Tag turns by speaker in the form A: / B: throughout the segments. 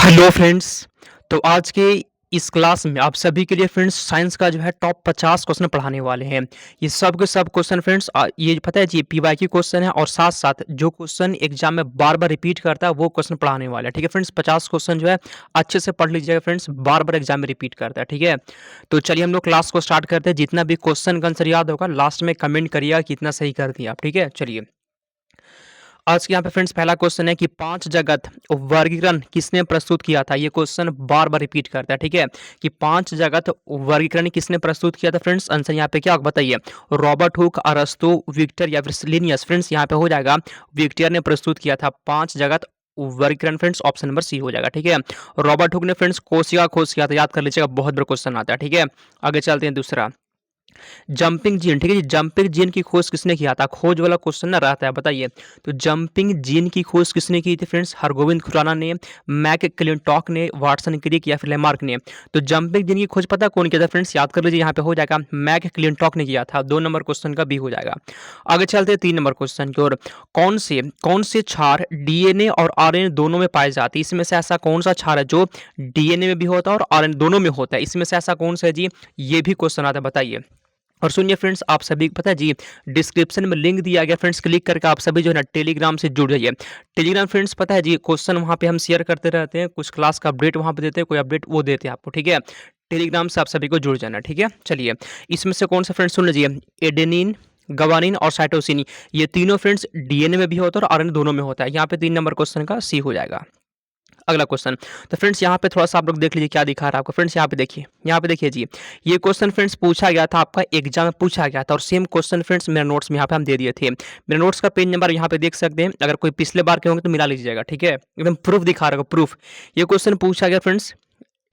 A: Hello friends. तो आज के इस क्लास में आप सभी के लिए फ्रेंड्स साइंस का जो है टॉप 50 क्वेश्चन पढ़ाने वाले हैं। ये सब के सब क्वेश्चन फ्रेंड्स ये पता है जी पीवाईक्यू क्वेश्चन है और साथ साथ जो क्वेश्चन एग्जाम में बार बार रिपीट करता है वो क्वेश्चन पढ़ाने वाला है। ठीक है फ्रेंड्स, 50 क्वेश्चन जो है अच्छे से पढ़ लीजिएगा फ्रेंड्स, बार बार एग्जाम में रिपीट करता है। ठीक है, तो चलिए हम लोग क्लास को स्टार्ट करते हैं। जितना भी क्वेश्चन का आंसर याद होगा लास्ट में कमेंट करिएगा कितना सही कर दिया आप। ठीक है, चलिए आज के यहाँ पे फ्रेंड्स पहला क्वेश्चन है कि पांच जगत वर्गीकरण किसने प्रस्तुत किया था। ये क्वेश्चन बार बार रिपीट करता है। ठीक है, कि पांच जगत वर्गीकरण किसने प्रस्तुत किया था फ्रेंड्स। आंसर यहाँ पे क्या होगा बताइए, रॉबर्ट हुक, अरस्तु, विक्टर या फिर लिनियस। फ्रेंड्स यहाँ पे हो जाएगा विक्टर ने प्रस्तुत किया था पांच जगत वर्गीकरण। फ्रेंड्स ऑप्शन नंबर सी हो जाएगा। ठीक है, रॉबर्ट हुक ने फ्रेंड्स कोशिका खोज किया था, याद कर लीजिएगा, बहुत बड़ा क्वेश्चन आता है। ठीक है, आगे चलते हैं। दूसरा जंपिंग जीन, ठीक है जी, जंपिंग जीन की खोज किसने किया था। खोज वाला क्वेश्चन ना रहता है, बताइए। तो जंपिंग जीन की खोज किसने की थी फ्रेंड्स, हरगोविंद खुराना ने, मैक क्लिंटॉक ने, वाटसन क्रिक या फिर लेमार्क ने। तो जंपिंग जीन की खोज पता कौन किया था फ्रेंड्स, याद कर लीजिए, यहाँ पे हो जाएगा मैक क्लिंटॉक ने किया था। 2 नंबर क्वेश्चन का बी हो जाएगा। आगे चलते हैं 3 नंबर क्वेश्चन की ओर। कौन से क्षार डीएनए और आरएनए दोनों में पाए जाते हैं। इसमें से ऐसा कौन सा क्षार है जो डीएनए में भी होता है और आरएनए दोनों में होता है। इसमें से ऐसा कौन सा है जी, ये भी क्वेश्चन आता है, बताइए। और सुनिए फ्रेंड्स, आप सभी को पता है जी, डिस्क्रिप्शन में लिंक दिया गया फ्रेंड्स, क्लिक करके आप सभी जो है ना टेलीग्राम से जुड़ जाइए। टेलीग्राम फ्रेंड्स पता है जी, क्वेश्चन वहाँ पे हम शेयर करते रहते हैं, कुछ क्लास का अपडेट वहाँ पे देते हैं, कोई अपडेट वो देते हैं आपको। ठीक है, टेलीग्राम से आप सभी को जुड़ जाना। ठीक है, चलिए इसमें से कौन सा फ्रेंड्स सुन लीजिए, एडेनिन, गवानिन और साइटोसिन, ये तीनों फ्रेंड्स डीएनए में भी होता है और आरएनए दोनों में होता है। यहाँ पे 3 नंबर क्वेश्चन का सी हो जाएगा। अगला क्वेश्चन, तो फ्रेंड्स यहाँ पे थोड़ा सा आप लोग देख लीजिए क्या दिखा रहा है आपको। फ्रेंड्स यहाँ पे देखिए जी, ये क्वेश्चन फ्रेंड्स पूछा गया था, आपका एग्जाम में पूछा गया था और सेम क्वेश्चन फ्रेंड्स मेरे नोट्स में यहाँ पे हम दे दिए थे। मेरे नोट्स का पेज नंबर यहाँ पे देख सकते हैं, अगर कोई पिछले बार के होंगे तो मिला लीजिएगा। ठीक है, एकदम प्रूफ दिखा रहा है, प्रूफ। ये क्वेश्चन पूछा गया फ्रेंड्स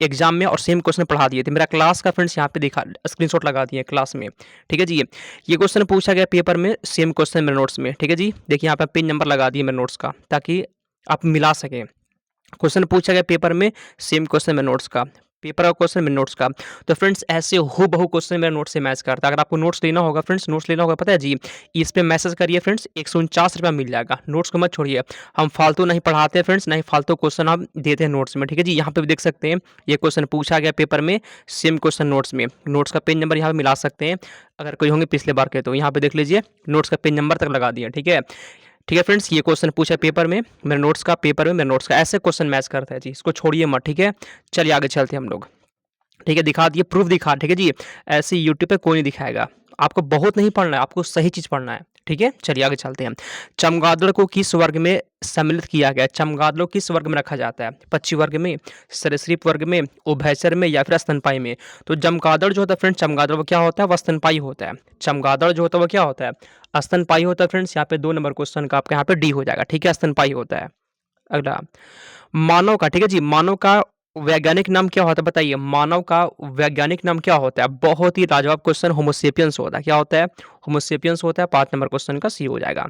A: एग्जाम में और सेम क्वेश्चन पढ़ा दिए थे। मेरा क्लास का फ्रेंड्स यहाँ पे दिखा, स्क्रीनशॉट लगा दिए क्लास में। ठीक है जी, ये क्वेश्चन पूछा गया पेपर में, सेम क्वेश्चन मेरे नोट्स में। ठीक है जी, देखिए यहाँ पे पेज नंबर लगा दिए मेरे नोट्स का, ताकि आप मिला सकें। क्वेश्चन पूछा गया पेपर में, सेम क्वेश्चन मेरे नोट्स का, पेपर का क्वेश्चन मेरे नोट्स का। तो फ्रेंड्स ऐसे हूबहू क्वेश्चन मेरे नोट्स से मैच करता है। अगर आपको नोट्स लेना होगा फ्रेंड्स, नोट्स लेना होगा पता है जी, इस पे मैसेज करिए फ्रेंड्स, 149 रुपया मिल जाएगा। नोट्स को मत छोड़िए, हम फालतू नहीं पढ़ाते हैं फ्रेंड्स, नहीं फालतू क्वेश्चन हम देते हैं नोट्स में। ठीक है जी, यहाँ पे भी देख सकते हैं ये क्वेश्चन पूछा गया पेपर में, सेम क्वेश्चन नोट्स में। नोट्स का पेज नंबर यहाँ पे मिला सकते हैं, अगर कोई होंगे पिछले बार के तो यहाँ पे देख लीजिए, नोट्स का पेज नंबर तक लगा दिया। ठीक है, ठीक है फ्रेंड्स, ये क्वेश्चन पूछा पेपर में, मेरे नोट्स का, पेपर में मेरे नोट्स का, ऐसे क्वेश्चन मैच करता है जी, इसको छोड़िए मत। ठीक है, चलिए आगे चलते हैं हम लोग। ठीक है, दिखा दिए, प्रूफ दिखा। ठीक है जी, ऐसे यूट्यूब पे कोई नहीं दिखाएगा। आपको बहुत नहीं पढ़ना है, आपको सही चीज़ पढ़ना है। ठीक है, चलिए आगे चलते हैं। चमगादड़ को किस वर्ग में सम्मिलित किया गया है। चमगादड़ को किस वर्ग में रखा जाता है, पक्षी वर्ग में, सरीसृप वर्ग में, उभयचर में या फिर स्तनपायी में। तो चमगादड़ जो होता है फ्रेंड्स, चमगादड़ वो क्या होता है, वह स्तनपायी होता है। चमगादड़ जो होता है वो क्या होता है, स्तनपायी होता है फ्रेंड्स। यहाँ पे 2 नंबर क्वेश्चन का आपका यहाँ पे डी हो जाएगा। ठीक है, स्तनपायी होता है। अगला, मानव का, ठीक है जी, मानव का वैज्ञानिक नाम क्या होता है, बताइए। मानव का वैज्ञानिक नाम क्या होता है, बहुत ही लाजवाब क्वेश्चन, होमोसेपियंस होता है। क्या होता है, होमोसेपियंस होता है। 5 नंबर क्वेश्चन का सी हो जाएगा।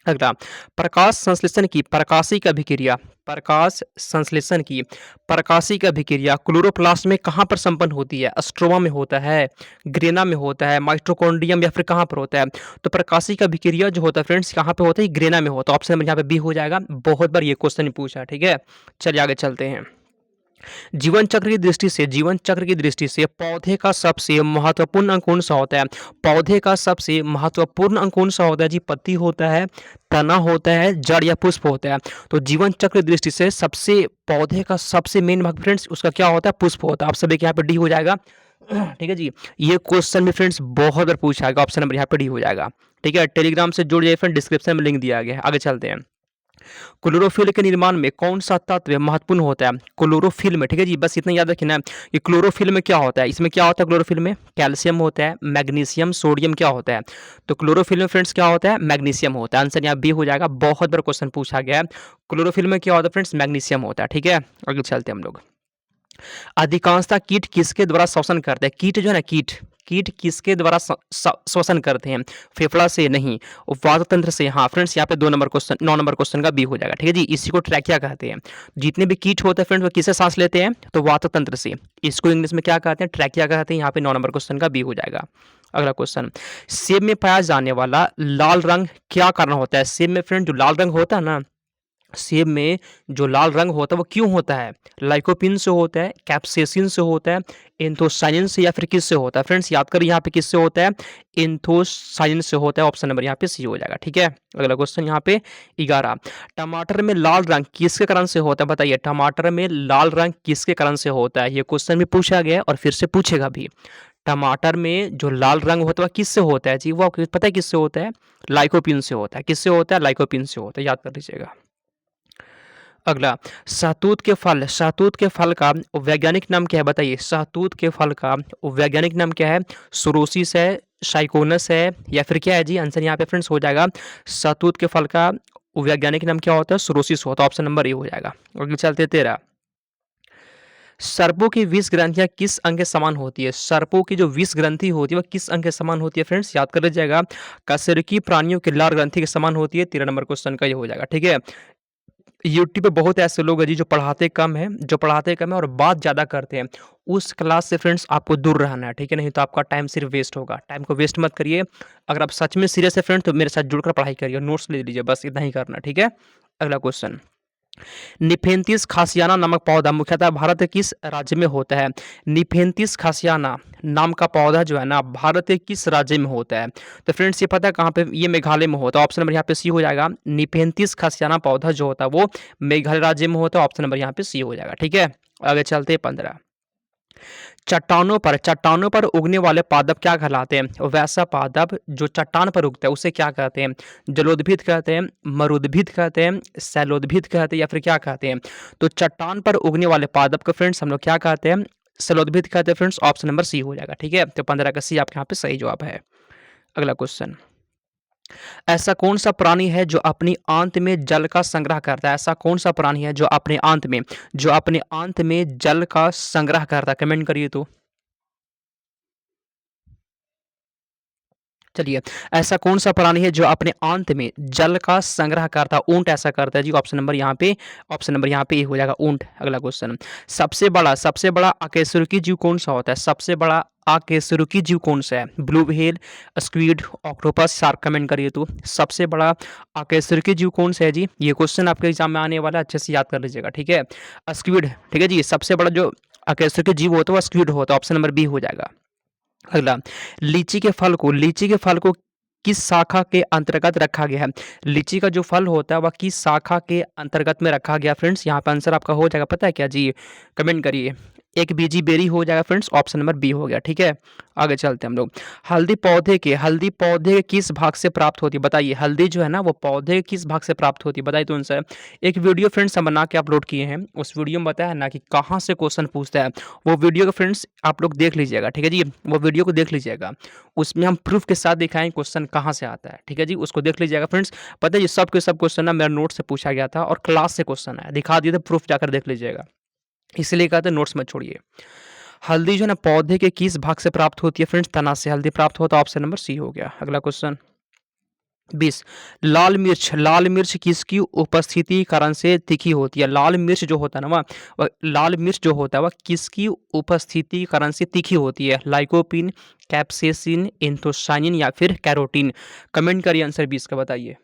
A: अगला, प्रकाश संश्लेषण की प्रकाशिक अभिक्रिया, प्रकाश संश्लेषण की प्रकाशिक अभिक्रिया क्लोरोप्लास्ट में कहाँ पर संपन्न होती है। स्ट्रोमा में होता है, ग्रेना में होता है, माइटोकॉन्ड्रियम या फिर कहाँ पर होता है। तो प्रकाशिक अभिक्रिया जो होता है फ्रेंड्स कहाँ पे होता है, ग्रेना में होता है। ऑप्शन नंबर यहाँ पे बी हो जाएगा। बहुत बार ये क्वेश्चन पूछा है। ठीक है, चलिए आगे चलते हैं। जीवन चक्र की दृष्टि से, जीवन चक्र की दृष्टि से पौधे का सबसे महत्वपूर्ण अंग कौन सा होता है। पौधे का सबसे महत्वपूर्ण अंग कौन सा होता है जी, पत्ती होता है, तना होता है, जड़ या पुष्प होता है। तो जीवन चक्र की दृष्टि से सबसे, पौधे का सबसे मेन भाग फ्रेंड्स उसका क्या होता है, पुष्प होता है। आप सभी के यहाँ पे डी हो जाएगा। ठीक है जी, ये क्वेश्चन भी फ्रेंड्स बहुत बार पूछा जाएगा। ऑप्शन नंबर यहाँ पे डी हो जाएगा। ठीक है, टेलीग्राम से जुड़ जाइए फ्रेंड, डिस्क्रिप्शन में लिंक दिया गया है। आगे चलते हैं। क्लोरोफिल के निर्माण में कौन सा तत्व महत्वपूर्ण होता है, क्लोरोफिल में। ठीक है जी, बस इतना याद रखना कि क्लोरोफिल में क्या होता है। इसमें क्या होता है, क्लोरोफिल में कैल्शियम होता है, मैग्नीशियम, सोडियम क्या होता है। तो क्लोरोफिल में फ्रेंड्स क्या होता है, मैग्नीशियम होता है। आंसर यहाँ बी हो जाएगा। बहुत बार क्वेश्चन पूछा गया है, क्लोरोफिल में क्या होता है फ्रेंड्स, मैग्नीशियम होता है। ठीक है, आगे चलते हैं हम लोग। अधिकांशतः कीट किसके द्वारा श्वसन करते हैं। कीट जो है ना, कीट कीट किसके द्वारा श्वसन करते हैं, फेफड़ा से नहीं, वात तंत्र से। हाँ फ्रेंड्स, यहाँ पे 2 नंबर क्वेश्चन, 9 नंबर क्वेश्चन का बी हो जाएगा। ठीक है जी, इसी को ट्रैकिया कहते हैं। जितने भी कीट होते हैं फ्रेंड्स वो किससे सांस लेते हैं, तो वात तंत्र से। इसको इंग्लिश में क्या कहते हैं, ट्रैकिया कहते हैं। यहाँ पे 9 नंबर क्वेश्चन का बी हो जाएगा। अगला क्वेश्चन, सेब में पाया जाने वाला लाल रंग क्या कारण होता है। सेब में फ्रेंड जो लाल रंग होता है ना, सेब में जो लाल रंग होता है वो क्यों होता है? लाइकोपीन से होता है, कैप्सेसिन से होता है, एंथोसायनिन से या फिर किससे होता है? फ्रेंड्स याद करिए यहाँ पे किससे होता है? एंथोसायनिन से होता है। ऑप्शन नंबर यहाँ पे सी हो जाएगा। ठीक है, अगला क्वेश्चन यहाँ पे 11। टमाटर में लाल रंग किसके कारण से होता है? बताइए, टमाटर में लाल रंग किसके कारण से होता है? ये क्वेश्चन भी पूछा गया है और फिर से पूछेगा भी। टमाटर में जो लाल रंग होता है वह किससे होता है जी? वो आपको पता है किससे होता है? लाइकोपीन से होता है। किससे होता है? लाइकोपीन से होता है, याद कर लीजिएगा। अगला, शहतूत के फल का वैज्ञानिक नाम क्या है? बताइए, शहतूत के फल का वैज्ञानिक नाम क्या है? सुरोसिस है, साइकोनस है या फिर क्या है जी? आंसर यहाँ पे फ्रेंड्स हो जाएगा, शहतूत के फल का वैज्ञानिक नाम क्या होता है? सुरोसिस होता है। ऑप्शन नंबर ए हो जाएगा। आगे चलते 13। सर्पों की 20 ग्रंथियां किस अंग के समान होती है? सर्पों की जो 20 ग्रंथि होती है वह किस अंग के समान होती है? फ्रेंड्स याद कर लीजिएगा, कशेरुकी प्राणियों की लार ग्रंथि के समान होती है। 13 नंबर क्वेश्चन का ये हो जाएगा। ठीक है, यूट्यूब पे बहुत ऐसे लोग हैं जी जो पढ़ाते कम है और बात ज़्यादा करते हैं। उस क्लास से फ्रेंड्स आपको दूर रहना है, ठीक है? नहीं तो आपका टाइम सिर्फ वेस्ट होगा। टाइम को वेस्ट मत करिए। अगर आप सच में सीरियस है फ्रेंड तो मेरे साथ जुड़कर पढ़ाई करिए, नोट्स ले लीजिए, बस इतना ही करना, ठीक है? अगला क्वेश्चन, निफेंथिस खासियाना नामक पौधा मुख्यतः भारत के किस राज्य में होता है? निफेंथिस खासियाना नाम का पौधा जो है ना भारत के किस राज्य में होता है? तो फ्रेंड्स ये पता है कहाँ पे? ये मेघालय में होता है। ऑप्शन नंबर यहाँ पे सी हो जाएगा। निफेंथिस खासियाना पौधा जो होता है वो मेघालय राज्य में होता है। ऑप्शन नंबर यहाँ पे सी हो जाएगा। ठीक है, आगे चलते 15। चट्टानों पर उगने वाले पादप क्या कहलाते हैं? वैसा पादप जो चट्टान पर उगता है उसे क्या कहते हैं? जलोद्भिद कहते हैं, मरुद्भिद कहते हैं, शैलोद्भिद कहते हैं या फिर क्या कहते हैं? तो चट्टान पर उगने वाले पादप को फ्रेंड्स हम लोग क्या कहते हैं? शैलोद्भिद कहते हैं। फ्रेंड्स ऑप्शन नंबर सी हो जाएगा। ठीक है, तो 15 का सी आपके यहाँ पे सही जवाब है। अगला क्वेश्चन, ऐसा कौन सा प्राणी है जो अपनी आंत में जल का संग्रह करता है? ऐसा कौन सा प्राणी है जो अपने आंत में जल का संग्रह करता है? कमेंट करिए तो। चलिए, ऐसा कौन सा प्राणी है जो अपने आंत में जल का संग्रह करता है? ऊंट ऐसा करता है जी। ऑप्शन नंबर यहाँ पे ए हो जाएगा, ऊंट। अगला क्वेश्चन, सबसे बड़ा अकशेरुकी जीव कौन सा होता है? सबसे बड़ा अकशेरुकी जीव कौन सा है? Blue whale, squid, octopus, shark? Comment करिए तो। सबसे बड़ा अकशेरुकी जीव कौन सा है जी? ये क्वेश्चन आपके एग्जाम में आने वाला है, अच्छे से याद कर लीजिएगा। ठीक है, स्क्विड। ठीक है जी, सबसे बड़ा जो अकशेरुकी जीव होता है वो स्क्विड होता है। ऑप्शन नंबर बी हो जाएगा। अगला, लीची के फल को किस शाखा के अंतर्गत रखा गया है? लीची का जो फल होता है वह किस शाखा के अंतर्गत में रखा गया? फ्रेंड्स यहाँ पे आंसर आपका हो जाएगा, पता है क्या जी? कमेंट करिए। एक बीजी बेरी हो जाएगा फ्रेंड्स। ऑप्शन नंबर बी हो गया। ठीक है, आगे चलते हैं हम लोग। हल्दी पौधे के किस भाग से प्राप्त होती है? बताइए, हल्दी जो है ना वो पौधे के किस भाग से प्राप्त होती है? बताइए तो आंसर। एक वीडियो फ्रेंड्स हम बना के अपलोड किए हैं, उस वीडियो में बताया है ना कि कहाँ से क्वेश्चन पूछता है। वो वीडियो को फ्रेंड्स आप लोग देख लीजिएगा। ठीक है जी, वो वीडियो को देख लीजिएगा, उसमें हम प्रूफ के साथ दिखाएं क्वेश्चन कहाँ से आता है। ठीक है जी, उसको देख लीजिएगा फ्रेंड्स। पता है ये सब के सब क्वेश्चन ना मेरा नोट से पूछा गया था और क्लास से क्वेश्चन आया, दिखा दिए थे, प्रूफ जाकर देख लीजिएगा। इसलिए कहते हैं नोट्स मत छोड़िए। हल्दी जो है ना पौधे के किस भाग से प्राप्त होती है? फ्रेंड्स तना से हल्दी प्राप्त होता है। ऑप्शन नंबर सी हो गया। अगला क्वेश्चन 20, लाल मिर्च किसकी उपस्थिति कारण से तीखी होती है? लाल मिर्च जो होता है ना लाल मिर्च जो होता है वह किसकी उपस्थिति कारण से तीखी होती है? लाइकोपीन, कैप्सेसिन, एंथोसायनिन या फिर कैरोटीन? कमेंट करिए आंसर 20 का बताइए।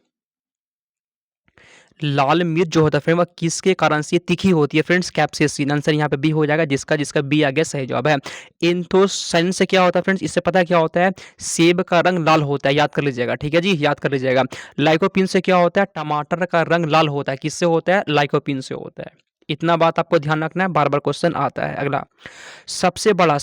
A: लाल मिर्च जो होता है फ्रेंड वह किसके कारण से तीखी होती है? Friends capsaicin. आंसर यहाँ पे बी हो जाएगा, जिसका बी आ गया सही जवाब है। एंथोसायनिन से क्या होता है फ्रेंड्स? इससे पता क्या होता है? सेब का रंग लाल होता है, याद कर लीजिएगा। ठीक है जी, याद कर लीजिएगा। लाइकोपिन से क्या होता है? टमाटर का रंग लाल होता है। किससे होता है? लाइकोपिन से होता है। इतना बात आपको ध्यान रखना है, बार बार क्वेश्चन आता है। अगला, सबसे बड़ा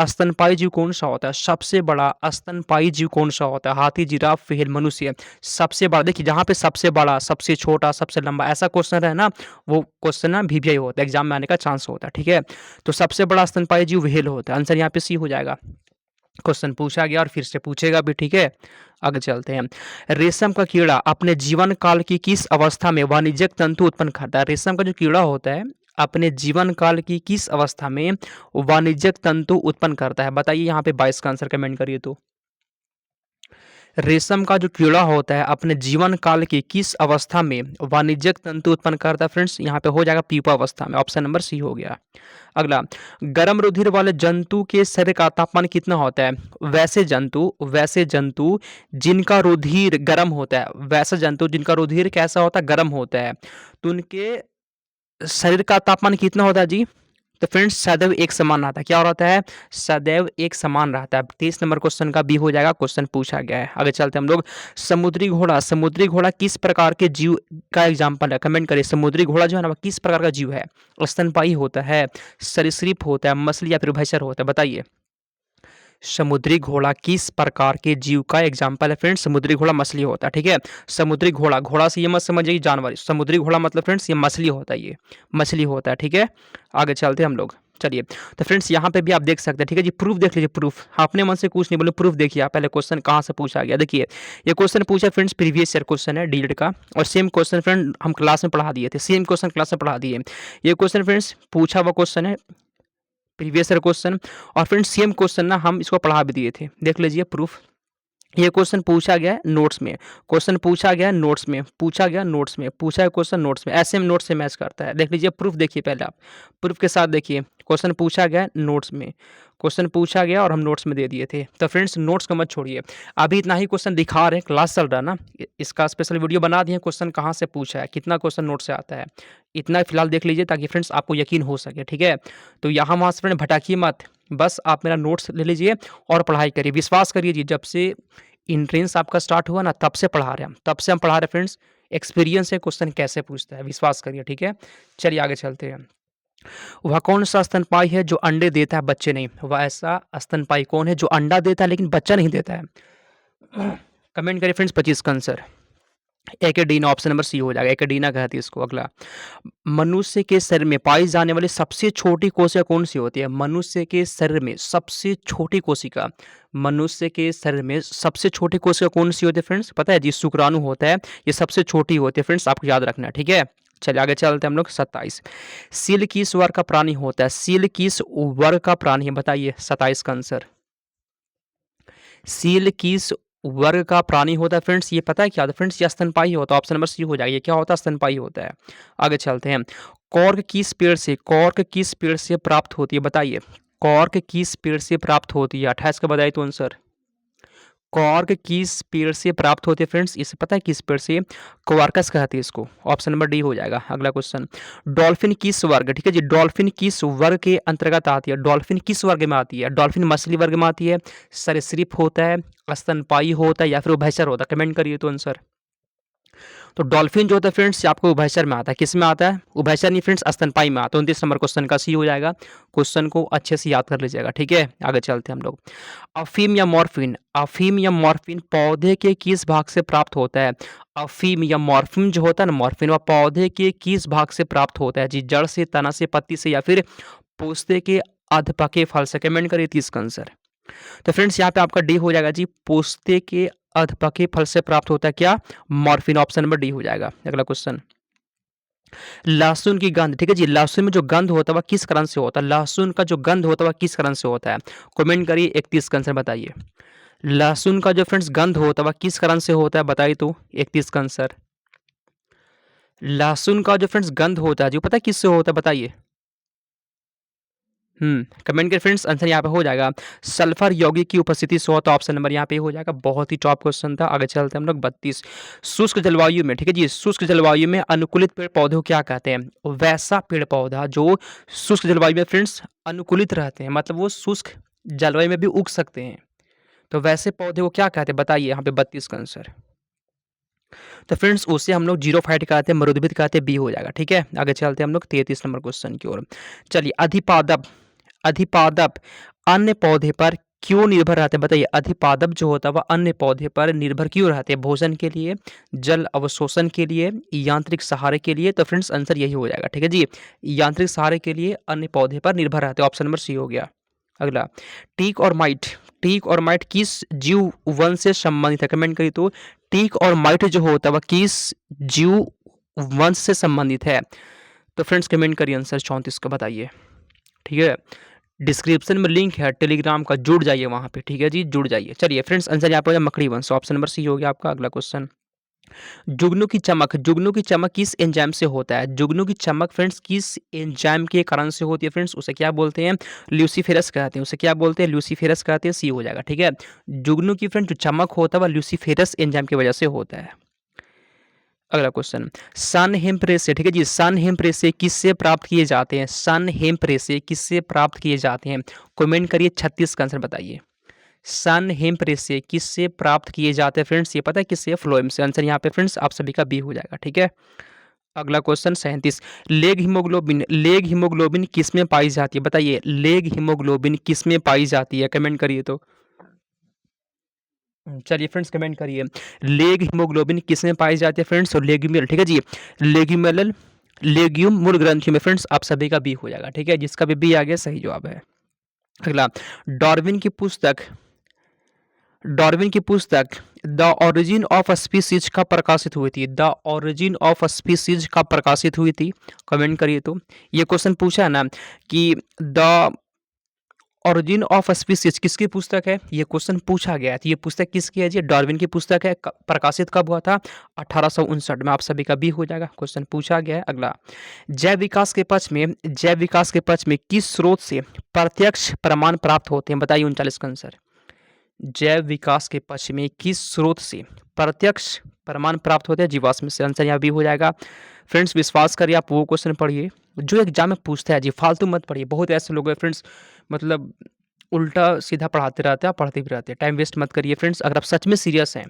A: स्तनपायी जीव कौन सा होता है? सबसे बड़ा स्तनपायी जीव कौन सा होता है? हाथी, जिराफ, व्हेल, मनुष्य? सबसे बड़ा, देखिए जहाँ पे सबसे बड़ा, सबसे छोटा, सबसे लंबा ऐसा क्वेश्चन है ना, वो क्वेश्चन ना वीवीआई होता है, एग्जाम में आने का चांस होता है। ठीक है, तो सबसे बड़ा स्तनपायी जीव व्हेल होता है। आंसर यहाँ पे सी हो जाएगा। क्वेश्चन पूछा गया और फिर से पूछेगा भी। ठीक है, आगे चलते हैं। रेशम का कीड़ा अपने जीवन काल की किस अवस्था में वाणिज्यिक तंतु उत्पन्न करता है? रेशम का जो कीड़ा होता है अपने जीवन काल की किस अवस्था में वाणिज्यिक तंतु उत्पन्न करता है? बताइए यहाँ पे 22 का आंसर कमेंट करिए तो। रेशम का जो कीड़ा होता है अपने जीवन काल की किस अवस्था में वाणिज्यिक तंतु उत्पन्न करता है फ्रेंड्स? यहाँ पे हो जाएगा पीपा अवस्था में, ऑप्शन नंबर सी हो गया। अगला, गर्म रुधिर वाले जंतु के शरीर का तापमान कितना होता है? वैसे जंतु जिनका रुधिर गर्म होता है, वैसे जंतु जिनका रुधिर कैसा होता है? गर्म होता है, तो उनके शरीर का तापमान कितना होता है जी? तो फ्रेंड्स सदैव एक समान रहता है। क्या रहता है? सदैव एक समान रहता है। 23 नंबर क्वेश्चन का बी हो जाएगा, क्वेश्चन पूछा गया है। आगे चलते हैं हम लोग। समुद्री घोड़ा किस प्रकार के जीव का एग्जाम्पल है? कमेंट करिए। समुद्री घोड़ा जो है ना वो किस प्रकार का जीव है? स्तनपायी होता है, सरीसृप होता है, मछली या फिर उभयचर होता है? बताइए। समुद्री घोड़ा किस प्रकार के जीव का एग्जाम्पल है फ्रेंड्स? समुद्री घोड़ा मछली होता है, ठीक है। समुद्री घोड़ा, घोड़ा से ये मत समझिए जानवर, समुद्री घोड़ा मतलब फ्रेंड्स ये मछली होता है, ये मछली होता है, ठीक है। आगे चलते हैं हम लोग। चलिए, तो फ्रेंड्स यहाँ पे भी आप देख सकते हैं, ठीक है जी। प्रूफ देख लीजिए, प्रूफ अपने मन से कुछ नहीं बोले, प्रूफ देखिए आप। पहले क्वेश्चन कहाँ से पूछा गया देखिए। ये क्वेश्चन पूछा फ्रेंड्स प्रीवियस ईयर क्वेश्चन है डीएलएड का, और सेम क्वेश्चन फ्रेंड हम क्लास में पढ़ा दिए थे, सेम क्वेश्चन क्लास में पढ़ा दिए। ये क्वेश्चन फ्रेंड्स पूछा हुआ क्वेश्चन है, प्रीवियस ईयर क्वेश्चन, और फ्रेंड्स सेम क्वेश्चन ना हम इसको पढ़ा भी दिए थे, देख लीजिए प्रूफ। ये क्वेश्चन पूछा गया है नोट्स में, क्वेश्चन पूछा गया है नोट्स में, पूछा गया नोट्स में, पूछा है क्वेश्चन नोट्स में, ऐसे में नोट्स से मैच करता है। देख लीजिए प्रूफ, देखिए पहले आप प्रूफ के साथ देखिए। क्वेश्चन पूछा गया नोट्स में, क्वेश्चन पूछा गया और हम नोट्स में दे दिए थे। तो फ्रेंड्स नोट्स को मत छोड़िए, अभी इतना ही क्वेश्चन दिखा रहे हैं, क्लास चल रहा है ना, इसका स्पेशल वीडियो बना दिए क्वेश्चन कहाँ से पूछा है, कितना क्वेश्चन नोट से आता है, इतना फिलहाल देख लीजिए ताकि फ्रेंड्स आपको यकीन हो सके, ठीक है। तो यहाँ वहाँ से फ्रेंड भटकिए मत, बस आप मेरा नोट्स ले लीजिए और पढ़ाई करिए। विश्वास करिए जी, जब से इंट्रेंस आपका स्टार्ट हुआ ना तब से पढ़ा रहे हैं हम, तब से हम पढ़ा रहे हैं फ्रेंड्स। एक्सपीरियंस है क्वेश्चन कैसे पूछता है, विश्वास करिए, ठीक है। चलिए आगे चलते हैं। वह कौन सा स्तनपायी है जो अंडे देता है बच्चे नहीं? वह ऐसा स्तनपायी कौन है जो अंडा देता है लेकिन बच्चा नहीं देता है? कमेंट करिए फ्रेंड्स 25 का आंसर। एकेडीना, ऑप्शन नंबर सी हो जाएगा, एकेडीना कहती है इसको। अगला, मनुष्य के शरीर में पाई जाने वाली सबसे छोटी कोशिका कौन सी होती है? मनुष्य के शरीर में सबसे छोटी कोशिका, मनुष्य के शरीर में सबसे छोटी कोशिका कौन सी होती है फ्रेंड्स? पता है जी, शुक्राणु होता है, ये सबसे छोटी होती है फ्रेंड्स, आपको याद रखना है, ठीक है। चलिए आगे चलते हैं हम लोग। 27, सील किस वर्ग का प्राणी होता है? सील किस वर्ग का प्राणी है? बताइए 27 का आंसर। सील किस वर्ग का प्राणी होता है फ्रेंड्स? ये पता है क्या होता है फ्रेंड्स? ये स्तनपायी होता है, ऑप्शन नंबर सी हो जाएगा। ये क्या होता है? स्तनपायी होता है। आगे चलते हैं। कॉर्क किस पेड़ से, कॉर्क किस पेड़ से प्राप्त होती है? बताइए, कॉर्क किस पेड़ से प्राप्त होती है? 28 का बताइए तो आंसर। कॉर्क किस पेड़ से प्राप्त होते हैं फ्रेंड्स? इसे पता है किस पेड़ से? क्वार्कस कहते हैं इसको, ऑप्शन नंबर डी हो जाएगा। अगला क्वेश्चन, डॉल्फिन किस वर्ग, ठीक है जी, डॉल्फिन किस वर्ग के अंतर्गत आती है? डॉल्फिन किस वर्ग में आती है? डॉल्फिन मछली वर्ग में आती है, सरीसृप होता है, स्तनपायी होता है या फिर उभयचर होता है? कमेंट करिए तो आंसर। तो डॉल्फिन जो होता है फ्रेंड्स आपको उभयचर में आता है, किस में आता है? उभयचर नहीं फ्रेंड्स, स्तनपायी में आता है। 29 नंबर क्वेश्चन का सी हो जाएगा। क्वेश्चन को अच्छे से याद कर लीजिएगा, ठीक है। आगे चलते हैं हम लोग। अफीम या मॉर्फिन, अफीम या मॉर्फिन पौधे के किस भाग से प्राप्त होता है? अफीम या मॉर्फिन जो होता है ना, मॉर्फिन वह पौधे के किस भाग से प्राप्त होता है जी? जड़ से, तना से, पत्ती से या फिर पोस्ते के अधपके फल से? कमेंट करिए 30 का आंसर। तो फ्रेंड्स यहाँ पे आपका डी हो जाएगा जी, पोस्ते के अधपके फल से प्राप्त होता है क्या? मॉर्फिन, ऑप्शन नंबर डी हो जाएगा। अगला क्वेश्चन, लहसुन की गंध, ठीक है जी, लहसुन में जो गंध होता है वह किस कारण से होता है? लहसुन का जो गंध होता है वह किस कारण से होता है? कमेंट करिए 31 का आंसर बताइए। लहसुन का जो फ्रेंड्स गंध होता है वह किस कारण से होता है? बताइए तो 31 का आंसर। लहसुन का जो फ्रेंड्स गंध होता है जो पता है किससे होता है? बताइए। कमेंट के फ्रेंड्स आंसर यहाँ पे हो जाएगा, सल्फर यौगिक की उपस्थिति से होता है, ऑप्शन नंबर यहाँ पे हो जाएगा। बहुत ही टॉप क्वेश्चन था। आगे चलते हैं हम लोग। 32, शुष्क जलवायु में, ठीक है जी, शुष्क जलवायु में अनुकूलित पेड़ पौधे को क्या कहते हैं? वैसा पेड़ पौधा जो शुष्क जलवायु में फ्रेंड्स अनुकूलित रहते हैं, मतलब वो शुष्क जलवायु में भी उग सकते हैं, तो वैसे पौधे को क्या कहते हैं? बताइए यहाँ पे 32 का आंसर। तो फ्रेंड्स उसे हम लोग जीरोफाइट कहते हैं, मरुद्भिद कहते हैं, बी हो जाएगा, ठीक है। आगे चलते हैं हम लोग 33 नंबर क्वेश्चन की ओर। चलिए, अधिपादप, अधिपादप अन्य पौधे पर क्यों निर्भर रहते हैं? बताइए, अधिपादप जो होता है वह अन्य पौधे पर निर्भर क्यों रहते हैं? भोजन के लिए, जल अवशोषण के लिए, यांत्रिक सहारे के लिए? तो फ्रेंड्स आंसर यही हो जाएगा, ठीक है जी, यांत्रिक सहारे के लिए अन्य पौधे पर निर्भर रहते हैं, ऑप्शन नंबर सी हो गया। अगला, टीक और माइट, टीक और माइट किस जीव वंश से संबंधित है? कमेंट करिए तो। टीक और माइट जो होता है वह किस जीव वंश से संबंधित है? तो फ्रेंड्स कमेंट करिए आंसर 34 का बताइए, ठीक है। डिस्क्रिप्शन में लिंक है टेलीग्राम का, जुड़ जाइए वहाँ पे, ठीक है जी, जुड़ जाइए। चलिए फ्रेंड्स, आंसर यहाँ पे हो जाए मकड़ी वंश, ऑप्शन नंबर सी हो गया आपका। अगला क्वेश्चन, जुगनू की चमक किस एंजाइम से होता है? जुगनू की चमक फ्रेंड्स किस एंजाइम के कारण से होती है फ्रेंड्स? उसे क्या बोलते हैं? ल्यूसीफेरस कहते हैं। उसे क्या बोलते हैं? ल्यूसीफेरस कहते हैं, सी हो जाएगा, ठीक है। जुगनू की फ्रेंड जो चमक होता है वह ल्यूसीफेरस एंजाइम की वजह से होता है। अगला क्वेश्चन, सन हेम्प रेशे, ठीक है जी, सन हेम्प रेशे किससे प्राप्त किए जाते हैं? सन हेम्प रेशे किससे प्राप्त किए जाते हैं? कमेंट करिए, 36 का आंसर बताइए। सन हेम्प रेशे किससे प्राप्त किए जाते हैं फ्रेंड्स? ये पता है किससे? फ्लोएम से। आंसर यहाँ पे फ्रेंड्स आप सभी का बी हो जाएगा, ठीक है। अगला क्वेश्चन 37, लेग हीमोग्लोबिन किस में पाई जाती है? बताइए, लेग हीमोग्लोबिन किस में पाई जाती है? कमेंट करिए तो। चलिए फ्रेंड्स, कमेंट करिए, लेग हीमोग्लोबिन किस में पाई जाती है फ्रेंड्स? और लेग्यूमिनल, ठीक है जी, लेग्यूमिनल लेग्यूम मूल ग्रंथियों में फ्रेंड्स आप सभी का बी हो जाएगा, ठीक है। जिसका भी बी आ गया सही जवाब है। अगला, डार्विन की पुस्तक डार्विन की पुस्तक द ओरिजिन ऑफ स्पीसीज कब प्रकाशित हुई थी? द ओरिजिन ऑफ स्पीसीज कब प्रकाशित हुई थी? कमेंट करिए तो। ये क्वेश्चन पूछा है ना कि द ओरिजिन ऑफ स्पीसीज किसकी पुस्तक है? ये क्वेश्चन पूछा गया है। तो ये पुस्तक किसकी है जी? डार्विन की पुस्तक है। प्रकाशित कब हुआ था? 1859 में। आप सभी का भी हो जाएगा, क्वेश्चन पूछा गया है। अगला, जैव विकास के पक्ष में किस स्रोत से प्रत्यक्ष प्रमाण प्राप्त होते हैं? बताइए, 39 का आंसर। जैव विकास के पक्ष में किस स्रोत से प्रत्यक्ष प्रमाण प्राप्त होते हैं? जीवाश्म से। आंसर यहाँ भी हो जाएगा। फ्रेंड्स, विश्वास करिए, आप वो क्वेश्चन पढ़िए जो एग्जाम में पूछता है जी, फालतू मत पढ़िए। बहुत ऐसे लोग हैं फ्रेंड्स, मतलब उल्टा सीधा पढ़ाते रहते हैं, पढ़ते भी रहते हैं। टाइम वेस्ट मत करिए फ्रेंड्स। अगर आप सच में सीरियस हैं,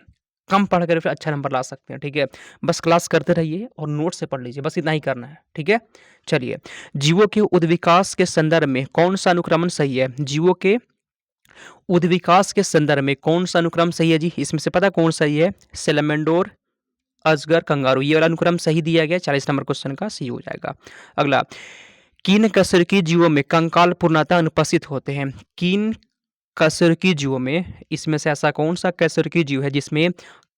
A: कम पढ़ कर फिर अच्छा नंबर ला सकते हैं, ठीक है। बस क्लास करते रहिए और नोट से पढ़ लीजिए, बस इतना ही करना है, ठीक है। चलिए, जीवों के उद्विकास के संदर्भ में कौन सा अनुक्रमण सही है? जीवों के उद्विकास के संदर्भ में कौन सा अनुक्रम सही है जी? इसमें से पता कौन सही है? सेलेमेंडोर, अजगर, कंगारू, ये वाला अनुक्रम सही दिया गया। 40 नंबर क्वेश्चन का सी हो जाएगा। अगला, किन कशेरुकी जीवों में कंकाल पूर्णतः अनुपस्थित होते हैं? किन कशेरुकी जीवों में, इसमें से ऐसा कौन सा कशेरुकी जीव है जिसमें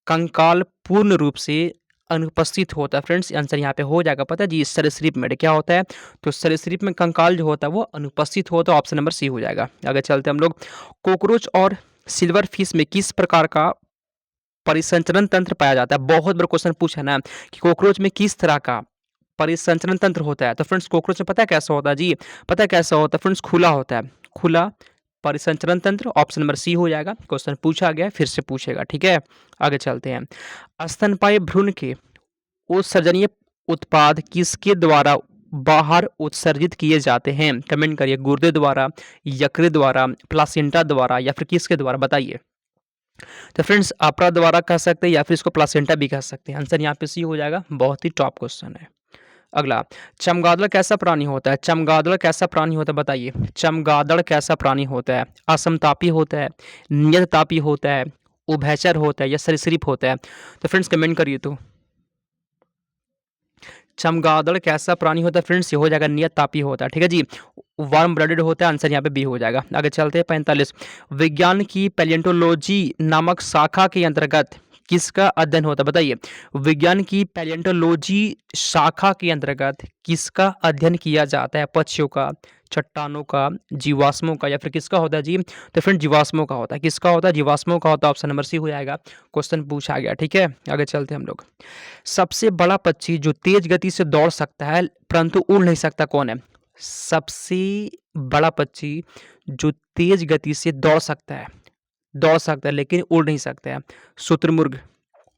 A: कंकाल पूर्ण रूप से अनुपस्थित होता है? फ्रेंड्स, आंसर यहाँ पे हो जाएगा, पता है जी, सरीसृप में। क्या होता है? तो सरीसृप में कंकाल जो होता है वो अनुपस्थित होता है। ऑप्शन नंबर सी हो जाएगा। आगे चलते हम लोग, कॉकरोच और सिल्वर फिश में किस प्रकार का परिसंचरण तंत्र पाया जाता है? बहुत बड़ा क्वेश्चन पूछा ना कि कॉकरोच में किस तरह का परिसंचरण तंत्र होता है। तो फ्रेंड्स, कॉकरोच में पता है कैसा होता है जी? पता है कैसा होता है फ्रेंड्स? खुला होता है, खुला परिसंचरण तंत्र। ऑप्शन नंबर सी हो जाएगा। क्वेश्चन पूछा गया, फिर से पूछेगा, ठीक है। आगे चलते हैं, स्तनपायी भ्रूण के उत्सर्जनीय उत्पाद किसके द्वारा बाहर उत्सर्जित किए जाते हैं? कमेंट करिए, गुर्दे द्वारा, यकृत द्वारा, प्लासेंटा द्वारा, या फिर किसके द्वारा? बताइए। तो फ्रेंड्स, अपरा द्वारा कह सकते हैं या फिर इसको प्लासेंटा भी कह सकते हैं। आंसर यहाँ पे सी हो जाएगा। बहुत ही टॉप क्वेश्चन है। अगला, चमगादड़ कैसा प्राणी होता है? चमगादड़ कैसा प्राणी होता है? बताइए, चमगादड़ कैसा प्राणी होता है? असमतापी होता है, नियततापी होता है, उभयचर होता है, या सरीसृप होता है? तो फ्रेंड्स, कमेंट करिए तो। चमगादड़ कैसा प्राणी होता है फ्रेंड्स? ये हो जाएगा नियततापी होता है, ठीक है जी। वार्म ब्लडेड होता है। आंसर यहाँ पे बी हो जाएगा। आगे चलते हैं, 45, विज्ञान की पैलियोंटोलॉजी नामक शाखा के अंतर्गत किसका अध्ययन होता है? बताइए, विज्ञान की पैलियोंटोलॉजी शाखा के अंतर्गत किसका अध्ययन किया जाता है? पक्षियों का, चट्टानों का, जीवाश्मों का, या फिर किसका होता है जी? तो फ्रेंड, जीवाश्मों का होता है। किसका होता है? जीवाश्मों का होता है। ऑप्शन नंबर सी हो जाएगा। क्वेश्चन पूछा गया, ठीक है। आगे चलते हैं हम लोग, सबसे बड़ा पक्षी जो तेज गति से दौड़ सकता है परंतु उड़ नहीं सकता, कौन है? सबसे बड़ा पक्षी जो तेज गति से दौड़ सकता है लेकिन उड़ नहीं सकता है। शुतुरमुर्ग,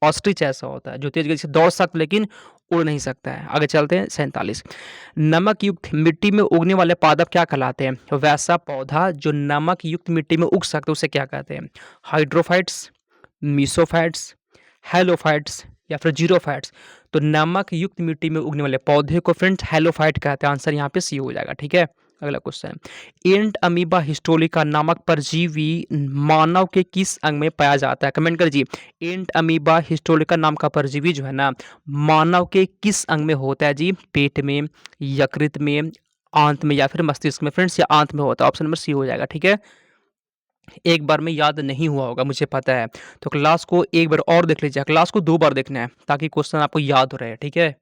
A: ऑस्ट्रिच ऐसा होता है जो तेज गति से दौड़ सकता है लेकिन उड़ नहीं सकता है। आगे चलते हैं, 47, नमक युक्त मिट्टी में उगने वाले पादप क्या कहलाते हैं? वैसा पौधा जो नमक युक्त मिट्टी में उग सकता है उसे क्या कहते हैं? हाइड्रोफाइट्स, मीसोफाइट्स, हेलोफाइट्स, या फिर जीरोफाइट्स? तो नमक युक्त मिट्टी में उगने वाले पौधे को फ्रेंड्स हेलोफाइट कहते हैं। आंसर यहाँ पे सी हो जाएगा, ठीक है। अगला क्वेश्चन, एंट अमीबा हिस्टोलिका नामक परजीवी मानव के किस अंग में पाया जाता है? कमेंट कर जी, एंट अमीबा हिस्टोलिका नाम का परजीवी जो है ना, मानव के किस अंग में होता है जी? पेट में, यकृत में, आंत में, या फिर मस्तिष्क में? फ्रेंड्स, ये आंत में होता है। ऑप्शन नंबर सी हो जाएगा, ठीक है। एक बार में याद नहीं हुआ होगा, मुझे पता है, तो क्लास को एक बार और देख लीजिए। क्लास को 2 बार देखना है ताकि क्वेश्चन आपको याद हो रहे, ठीक है।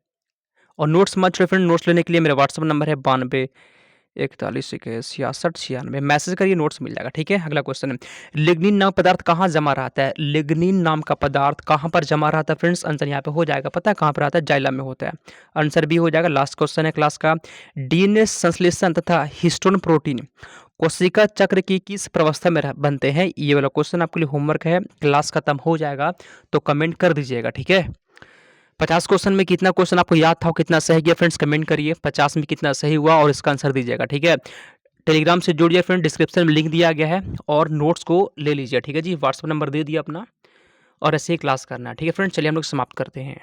A: और नोट्स मत छोड़िए फ्रेंड, नोट्स लेने के लिए मेरा व्हाट्सएप नंबर है 41 21 66 96 मैसेज करिए, नोट्स मिल जाएगा। ठीक है, अगला क्वेश्चन है, लिग्निन नाम पदार्थ कहाँ जमा रहता है? लिग्निन नाम का पदार्थ कहाँ पर जमा रहता है फ्रेंड्स? आंसर यहाँ पे हो जाएगा, पता है कहाँ पर आता है? जाइलम में होता है। आंसर भी हो जाएगा। लास्ट क्वेश्चन है क्लास का, डीएनए संश्लेषण तथा हिस्टोन प्रोटीन कोशिका चक्र की किस प्रवस्था में बनते हैं? ये वाला क्वेश्चन आपके लिए होमवर्क है, क्लास खत्म हो जाएगा तो कमेंट कर दीजिएगा। ठीक है, 50 क्वेश्चन में कितना क्वेश्चन आपको याद था और कितना सही गया फ्रेंड्स कमेंट करिए। 50 में कितना सही हुआ और इसका आंसर दीजिएगा। ठीक है, टेलीग्राम से जुड़िए फ्रेंड, डिस्क्रिप्शन में लिंक दिया गया है और नोट्स को ले लीजिए। ठीक है जी, व्हाट्सअप नंबर दे दिया अपना और ऐसे ही क्लास करना है। ठीक है फ्रेंड्स, चलिए हम लोग समाप्त करते हैं।